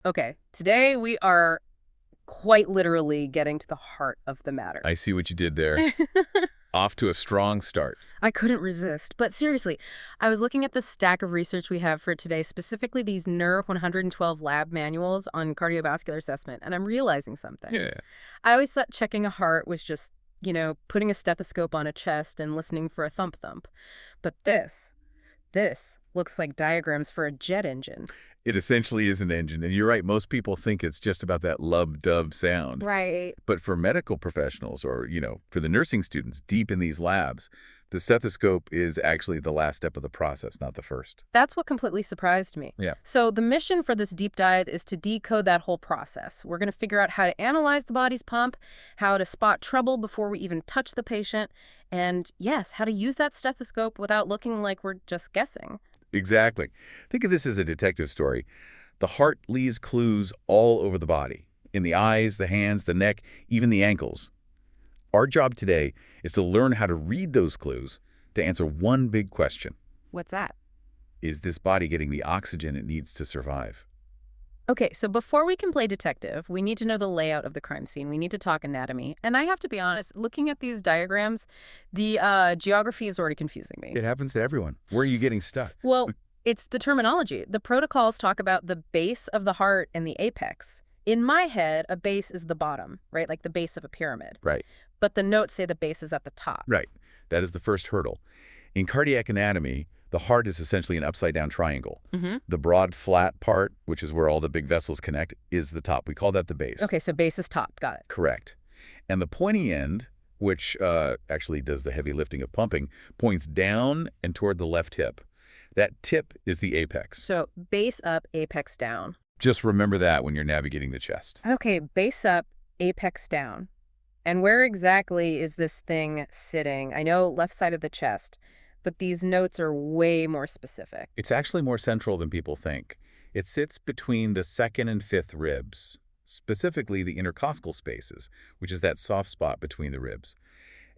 Okay, today we are quite literally getting to the heart of the matter. I see what you did there. Off to a strong start. I couldn't resist. But seriously, I was looking at the stack of research we have for today, specifically these NUR112 lab manuals on cardiovascular assessment, and I'm realizing something. Yeah. I always thought checking a heart was just, putting a stethoscope on a chest and listening for a thump thump. But this looks like diagrams for a jet engine. It essentially is an engine, and you're right, most people think it's just about that lub-dub sound. Right. But for medical professionals or, for the nursing students deep in these labs, the stethoscope is actually the last step of the process, not the first. That's what completely surprised me. Yeah. So the mission for this deep dive is to decode that whole process. We're going to figure out how to analyze the body's pump, how to spot trouble before we even touch the patient, and yes, how to use that stethoscope without looking like we're just guessing. Exactly. Think of this as a detective story. The heart leaves clues all over the body, in the eyes, the hands, the neck, even the ankles. Our job today is to learn how to read those clues to answer one big question. What's that? Is this body getting the oxygen it needs to survive? Okay, so before we can play detective, we need to know the layout of the crime scene. We need to talk anatomy. And I have to be honest, looking at these diagrams, the geography is already confusing me. It happens to everyone. Where are you getting stuck? Well, it's the terminology. The protocols talk about the base of the heart and the apex. In my head, a base is the bottom, right? Like the base of a pyramid. Right, But the notes say the base is at the top. right. That is the first hurdle. In cardiac anatomy, the heart is essentially an upside-down triangle. Mm-hmm. The broad, flat part, which is where all the big vessels connect, is the top. We call that the base. Okay, so base is top. Got it. Correct. And the pointy end, which actually does the heavy lifting of pumping, points down and toward the left hip. That tip is the apex. So base up, apex down. Just remember that when you're navigating the chest. Okay, base up, apex down. And where exactly is this thing sitting? I know left side of the chest, but these notes are way more specific. It's actually more central than people think. It sits between the second and fifth ribs, specifically the intercostal spaces, which is that soft spot between the ribs.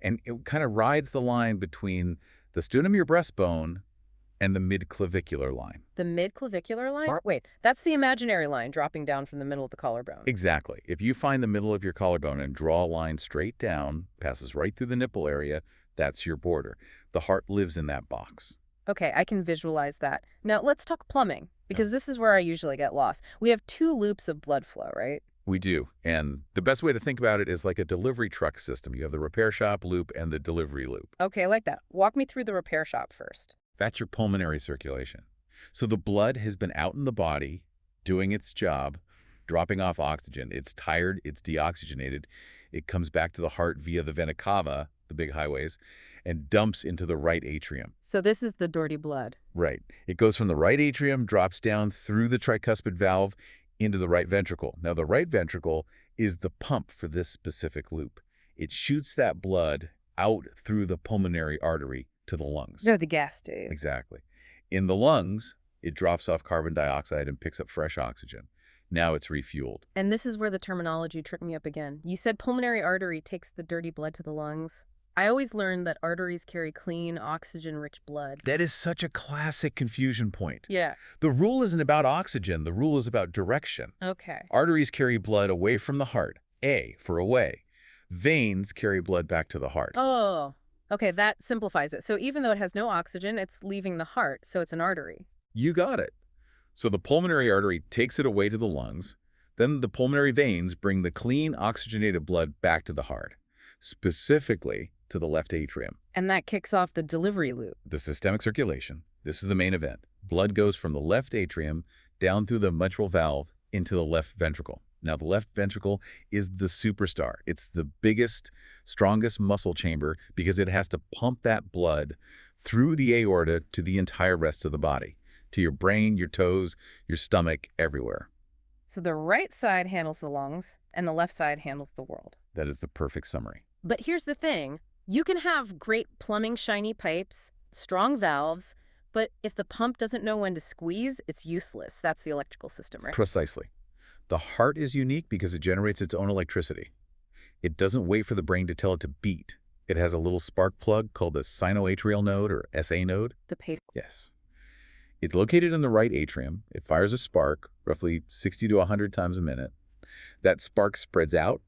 And it kind of rides the line between the sternum, your breastbone, and the midclavicular line. The midclavicular line? Wait, that's the imaginary line dropping down from the middle of the collarbone. Exactly. If you find the middle of your collarbone and draw a line straight down, passes right through the nipple area, that's your border. The heart lives in that box. Okay, I can visualize that. Now, let's talk plumbing, because this is where I usually get lost. We have two loops of blood flow, right? We do. And the best way to think about it is like a delivery truck system. You have the repair shop loop and the delivery loop. Okay, I like that. Walk me through the repair shop first. That's your pulmonary circulation. So the blood has been out in the body, doing its job, dropping off oxygen. It's tired, it's deoxygenated. It comes back to the heart via the vena cava, the big highways, and dumps into the right atrium. So this is the dirty blood. Right. It goes from the right atrium, drops down through the tricuspid valve into the right ventricle. Now, the right ventricle is the pump for this specific loop. It shoots that blood out through the pulmonary artery to the lungs. No, the gas stays. Exactly. In the lungs, it drops off carbon dioxide and picks up fresh oxygen. Now it's refueled. And this is where the terminology tripped me up again. You said pulmonary artery takes the dirty blood to the lungs. I always learned that arteries carry clean, oxygen-rich blood. That is such a classic confusion point. Yeah. The rule isn't about oxygen. The rule is about direction. Okay. Arteries carry blood away from the heart. A for away. Veins carry blood back to the heart. Oh, okay, that simplifies it. So even though it has no oxygen, it's leaving the heart, so it's an artery. You got it. So the pulmonary artery takes it away to the lungs. Then the pulmonary veins bring the clean, oxygenated blood back to the heart, specifically to the left atrium. And that kicks off the delivery loop. The systemic circulation. This is the main event. Blood goes from the left atrium down through the mitral valve into the left ventricle. Now, the left ventricle is the superstar. It's the biggest, strongest muscle chamber because it has to pump that blood through the aorta to the entire rest of the body, to your brain, your toes, your stomach, everywhere. So the right side handles the lungs, and the left side handles the world. That is the perfect summary. But here's the thing. You can have great plumbing shiny pipes, strong valves, but if the pump doesn't know when to squeeze, it's useless. That's the electrical system, right? Precisely. The heart is unique because it generates its own electricity. It doesn't wait for the brain to tell it to beat. It has a little spark plug called the sinoatrial node, or SA node. The pace. Yes. It's located in the right atrium. It fires a spark roughly 60 to 100 times a minute. That spark spreads out,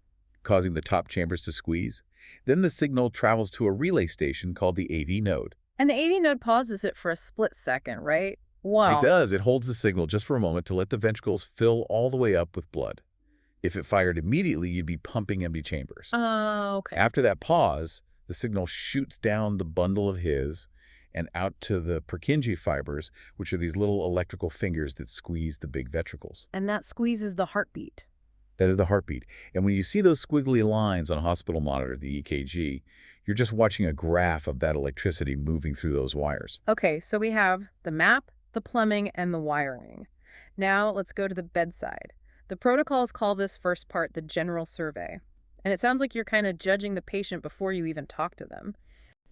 causing the top chambers to squeeze. Then the signal travels to a relay station called the AV node. And the AV node pauses it for a split second, right? It Wow. does. It holds the signal just for a moment to let the ventricles fill all the way up with blood. If it fired immediately, you'd be pumping empty chambers. Oh, okay. After that pause, the signal shoots down the bundle of his and out to the Purkinje fibers, which are these little electrical fingers that squeeze the big ventricles. And that squeezes the heartbeat. That is the heartbeat. And when you see those squiggly lines on a hospital monitor, the EKG, you're just watching a graph of that electricity moving through those wires. Okay, so we have the map, the plumbing, and the wiring. Now let's go to the bedside. The protocols call this first part the general survey. And it sounds like you're kind of judging the patient before you even talk to them.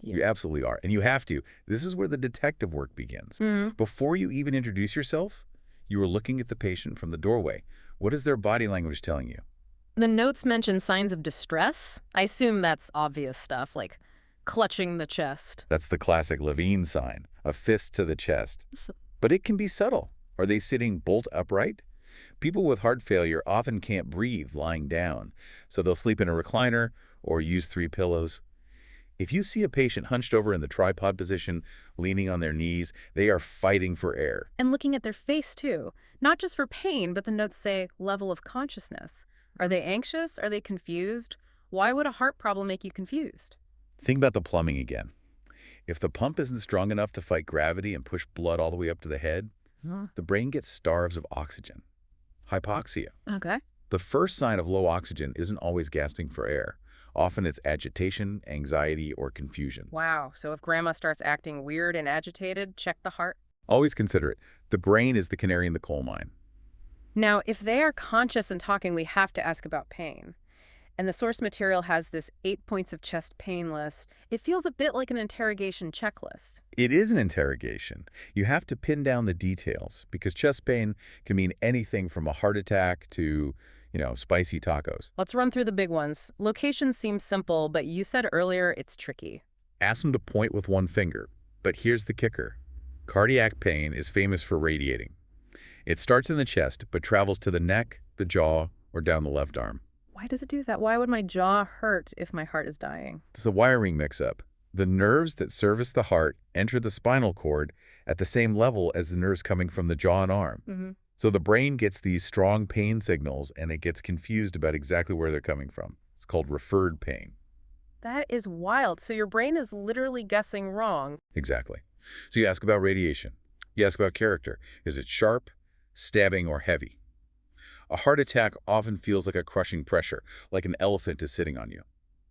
You absolutely are. And you have to. This is where the detective work begins. Before you even introduce yourself, you are looking at the patient from the doorway. What is their body language telling you? The notes mention signs of distress. I assume that's obvious stuff, like clutching the chest. That's the classic Levine sign, a fist to the chest. So, But it can be subtle. Are they sitting bolt upright? People with heart failure often can't breathe lying down, so they'll sleep in a recliner or use 3 pillows. If you see a patient hunched over in the tripod position, leaning on their knees, they are fighting for air. and looking at their face, too. Not just for pain, but the notes say level of consciousness. Are they anxious? Are they confused? Why would a heart problem make you confused? Think about the plumbing again. If the pump isn't strong enough to fight gravity and push blood all the way up to the head, Huh. the brain gets starves of oxygen. Hypoxia. Okay. The first sign of low oxygen isn't always gasping for air. Often it's agitation, anxiety, or confusion. Wow. So if grandma starts acting weird and agitated, check the heart. Always consider it. The brain is the canary in the coal mine. Now, if they are conscious and talking, we have to ask about pain. And the source material has this 8 points of chest pain list. It feels a bit like an interrogation checklist. It is an interrogation. You have to pin down the details because chest pain can mean anything from a heart attack to, spicy tacos. Let's run through the big ones. Location seems simple, but you said earlier it's tricky. Ask them to point with one finger. But here's the kicker. Cardiac pain is famous for radiating. It starts in the chest, but travels to the neck, the jaw, or down the left arm. Why does it do that? Why would my jaw hurt if my heart is dying? It's a wiring mix-up. The nerves that service the heart enter the spinal cord at the same level as the nerves coming from the jaw and arm. So the brain gets these strong pain signals, and it gets confused about exactly where they're coming from. It's called referred pain. That is wild. So your brain is literally guessing wrong. Exactly. So you ask about radiation. You ask about character. Is it sharp, stabbing, or heavy? A heart attack often feels like a crushing pressure, like an elephant is sitting on you.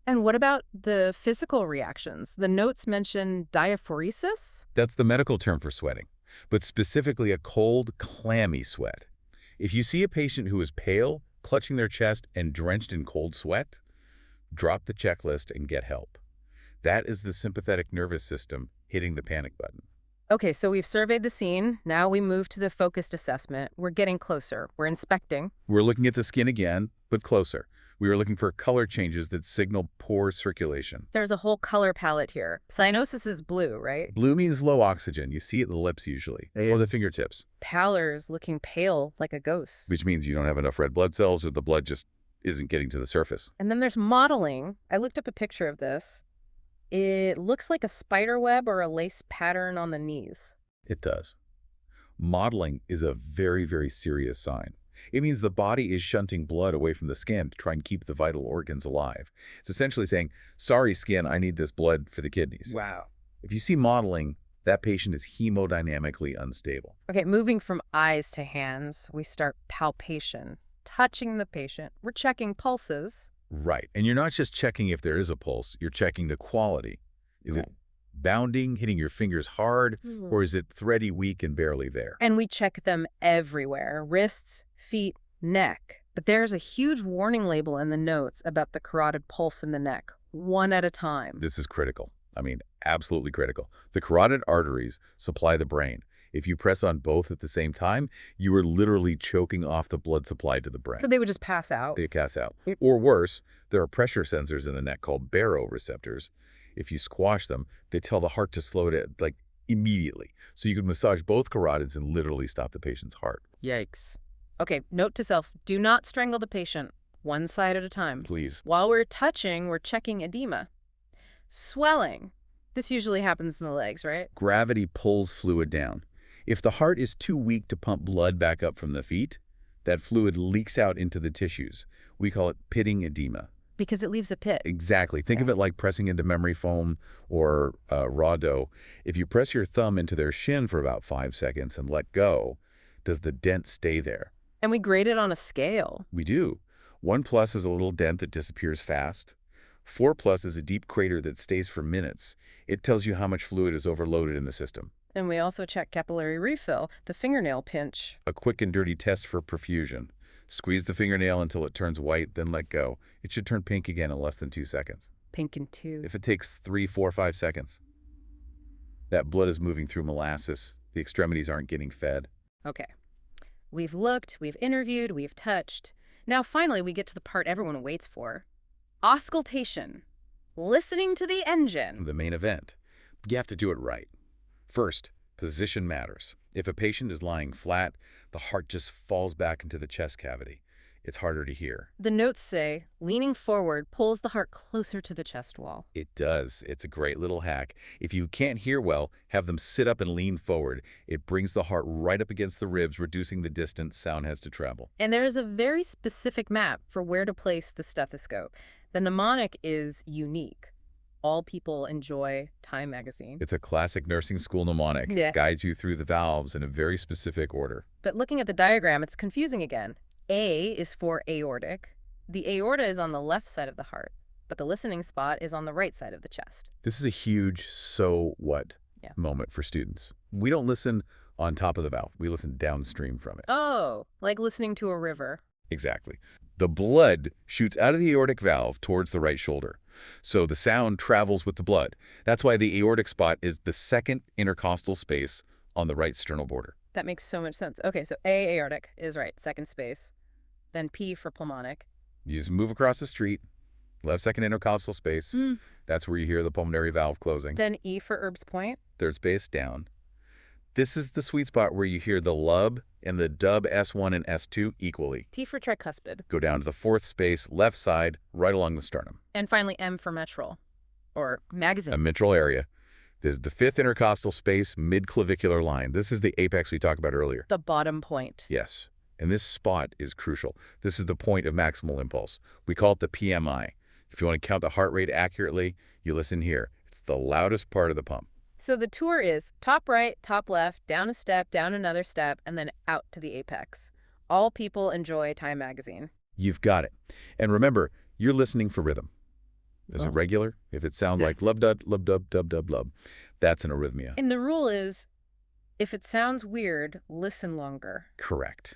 And what about the physical reactions? The notes mention diaphoresis? That's the medical term for sweating, but specifically a cold, clammy sweat. If you see a patient who is pale, clutching their chest, and drenched in cold sweat, drop the checklist and get help. That is the sympathetic nervous system hitting the panic button. Okay, so we've surveyed the scene. Now we move to the focused assessment. We're getting closer. We're inspecting. We're looking at the skin again, but closer. We are looking for color changes that signal poor circulation. There's a whole color palette here. Cyanosis is blue, right? Blue means low oxygen. You see it in the lips usually, or the fingertips, Pallor's looking pale like a ghost. which means you don't have enough red blood cells or the blood just isn't getting to the surface. And then there's modeling. I looked up a picture of this. It looks like a spider web or a lace pattern on the knees. It does. Modeling is a very, very serious sign. It means the body is shunting blood away from the skin to try and keep the vital organs alive. It's essentially saying, sorry, skin, I need this blood for the kidneys. Wow. If you see modeling, that patient is hemodynamically unstable. Okay, moving from eyes to hands, we start palpation, touching the patient. We're checking pulses. Right. And you're not just checking if there is a pulse, you're checking the quality. Is it bounding, hitting your fingers hard, or is it thready, weak, and barely there? And we check them everywhere, wrists, feet, neck. But there's a huge warning label in the notes about the carotid pulse in the neck, one at a time. This is critical. I mean, absolutely critical. The carotid arteries supply the brain. If you press on both at the same time, you are literally choking off the blood supply to the brain. So they would just pass out. They pass out. Or worse, there are pressure sensors in the neck called baroreceptors. If you squash them, they tell the heart to slow down, immediately. So you can massage both carotids and literally stop the patient's heart. Yikes. Okay, note to self, do not strangle the patient, one side at a time. Please. While we're touching, we're checking edema. Swelling. This usually happens in the legs, right? Gravity pulls fluid down. If the heart is too weak to pump blood back up from the feet, that fluid leaks out into the tissues. We call it pitting edema. Because it leaves a pit. Exactly. Think of it like pressing into memory foam or raw dough. If you press your thumb into their shin for about 5 seconds and let go, does the dent stay there? And we grade it on a scale. We do. 1+ is a little dent that disappears fast. 4+ is a deep crater that stays for minutes. It tells you how much fluid is overloaded in the system. And we also check capillary refill, the fingernail pinch. A quick and dirty test for perfusion. Squeeze the fingernail until it turns white, then let go. It should turn pink again in less than 2 seconds. Pink in 2. If it takes 3, 4, 5 seconds, that blood is moving through molasses. The extremities aren't getting fed. Okay. We've looked, we've interviewed, we've touched. Now finally we get to the part everyone waits for. Auscultation. Listening to the engine. The main event. You have to do it right. First, position matters. If a patient is lying flat, the heart just falls back into the chest cavity. It's harder to hear. The notes say, leaning forward pulls the heart closer to the chest wall. It does. It's a great little hack. If you can't hear well, have them sit up and lean forward. It brings the heart right up against the ribs, reducing the distance sound has to travel. And there is a very specific map for where to place the stethoscope. The mnemonic is unique. All people enjoy Time magazine. It's a classic nursing school mnemonic. Yeah. Guides you through the valves in a very specific order. But looking at the diagram, it's confusing again. A is for aortic. The aorta is on the left side of the heart, but the listening spot is on the right side of the chest. This is a huge so what moment for students. We don't listen on top of the valve. We listen downstream from it. Oh, like listening to a river. Exactly. The blood shoots out of the aortic valve towards the right shoulder. So the sound travels with the blood. That's why the aortic spot is the second intercostal space on the right sternal border. That makes so much sense. Okay, so A, aortic, is right, second space. Then P for pulmonic. You just move across the street, left second intercostal space. That's where you hear the pulmonary valve closing. Then E for Erb's point. Third space down. This is the sweet spot where you hear the lub and the dub S1 and S2 equally. T for tricuspid. Go down to the fourth space, left side, right along the sternum. And finally M for mitral, or magazine. A mitral area. This is the fifth intercostal space, mid-clavicular line. This is the apex we talked about earlier. The bottom point. Yes. And this spot is crucial. This is the point of maximal impulse. We call it the PMI. If you want to count the heart rate accurately, you listen here. It's the loudest part of the pump. So the tour is top right, top left, down a step, down another step, and then out to the apex. All people enjoy Time magazine. You've got it. And remember, you're listening for rhythm. Is it regular? If it sounds like lub-dub, lub-dub, dub-dub, lub, that's an arrhythmia. And the rule is, if it sounds weird, listen longer. Correct.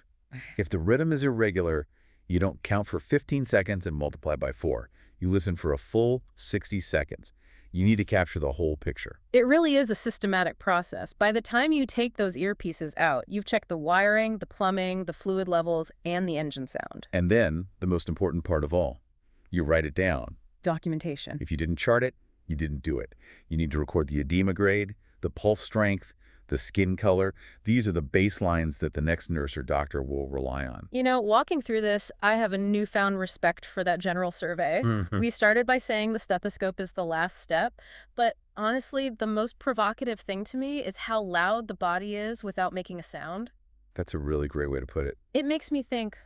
If the rhythm is irregular, you don't count for 15 seconds and multiply by 4. You listen for a full 60 seconds. You need to capture the whole picture. It really is a systematic process. By the time you take those earpieces out, you've checked the wiring, the plumbing, the fluid levels, and the engine sound. And then, the most important part of all, you write it down. Documentation. If you didn't chart it, you didn't do it. You need to record the edema grade, the pulse strength, the skin color. These are the baselines that the next nurse or doctor will rely on. You know, walking through this, I have a newfound respect for that general survey. We started by saying the stethoscope is the last step, but honestly, the most provocative thing to me is how loud the body is without making a sound. That's a really great way to put it. It makes me think,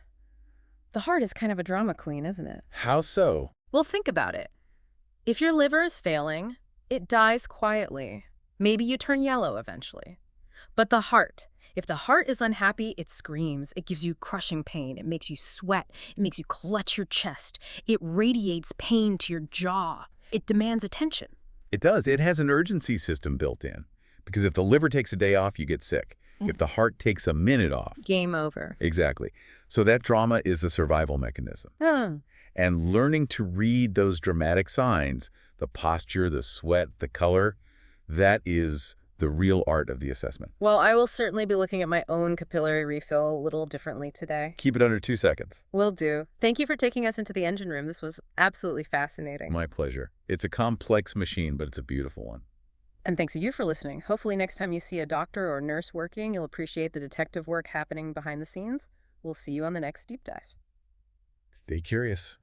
the heart is kind of a drama queen, isn't it? How so? Well, think about it. If your liver is failing, it dies quietly. Maybe you turn yellow eventually. But the heart, if the heart is unhappy, it screams. It gives you crushing pain. It makes you sweat. It makes you clutch your chest. It radiates pain to your jaw. It demands attention. It does. It has an urgency system built in. Because if the liver takes a day off, you get sick. If the heart takes a minute off. Game over. Exactly. So that drama is a survival mechanism. And learning to read those dramatic signs, the posture, the sweat, the color, that is the real art of the assessment. Well, I will certainly be looking at my own capillary refill a little differently today. Keep it under 2 seconds. Will do. Thank you for taking us into the engine room. This was absolutely fascinating. My pleasure. It's a complex machine, but it's a beautiful one. And thanks to you for listening. Hopefully next time you see a doctor or nurse working, you'll appreciate the detective work happening behind the scenes. We'll see you on the next deep dive. Stay curious.